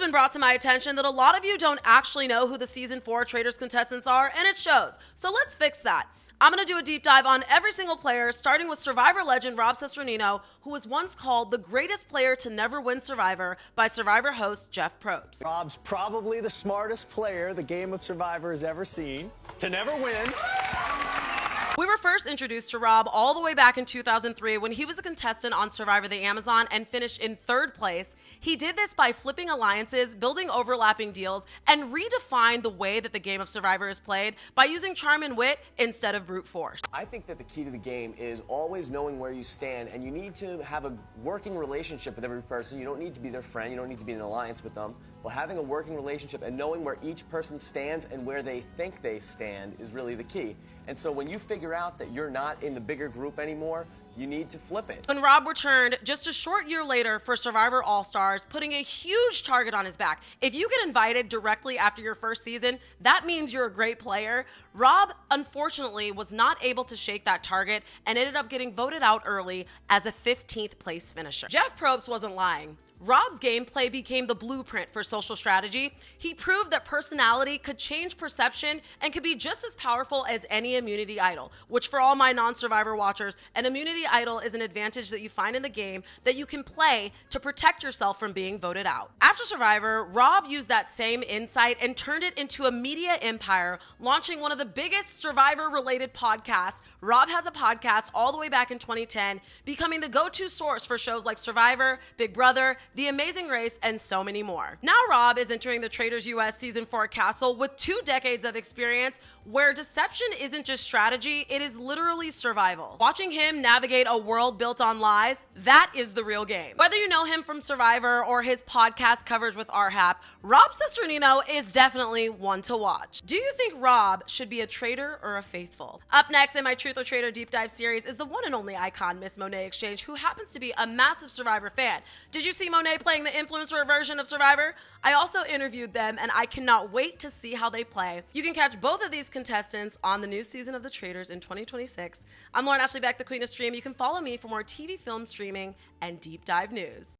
been brought to my attention that a lot of you don't actually know who the Season 4 Traitors contestants are, and it shows. So let's fix that. I'm going to do a deep dive on every single player, starting with Survivor legend Rob Cesternino, who was once called the greatest player to never win Survivor by Survivor host Jeff Probst. Rob's probably the smartest player the game of Survivor has ever seen to never win. We were first introduced to Rob all the way back in 2003 when he was a contestant on Survivor the Amazon and finished in 3rd place. He did this by flipping alliances, building overlapping deals, and redefined the way that the game of Survivor is played by using charm and wit instead of brute force. I think that the key to the game is always knowing where you stand, and you need to have a working relationship with every person. You don't need to be their friend, you don't need to be in an alliance with them, but having a working relationship and knowing where each person stands and where they think they stand is really the key. And so when you figure out that you're not in the bigger group anymore, you need to flip it. When Rob returned just a short year later for Survivor All-Stars, putting a huge target on his back. If you get invited directly after your first season, that means you're a great player. Rob, unfortunately, was not able to shake that target and ended up getting voted out early as a 15th place finisher. Jeff Probst wasn't lying. Rob's gameplay became the blueprint for social strategy. He proved that personality could change perception and could be just as powerful as any immunity idol, which for all my non-Survivor watchers, an immunity idol is an advantage that you find in the game that you can play to protect yourself from being voted out. After Survivor, Rob used that same insight and turned it into a media empire, launching one of the biggest Survivor-related podcasts. Rob has a podcast all the way back in 2010, becoming the go-to source for shows like Survivor, Big Brother, The Amazing Race, and so many more. Now Rob is entering the Traitors US Season 4 castle with 2 decades of experience where deception isn't just strategy, it is literally survival. Watching him navigate a world built on lies, that is the real game. Whether you know him from Survivor or his podcast coverage with RHAP, Rob Cesternino is definitely one to watch. Do you think Rob should be a traitor or a faithful? Up next in my Truth or Traitor deep dive series is the one and only icon Miss Monet Exchange, who happens to be a massive Survivor fan. Did you see Monet playing the influencer version of Survivor? I also interviewed them and I cannot wait to see how they play. You can catch both of these contestants on the new season of The Traitors in 2026. I'm Lauren Ashley Beck, the Queen of Stream. You can follow me for more TV, film, streaming, and deep dive news.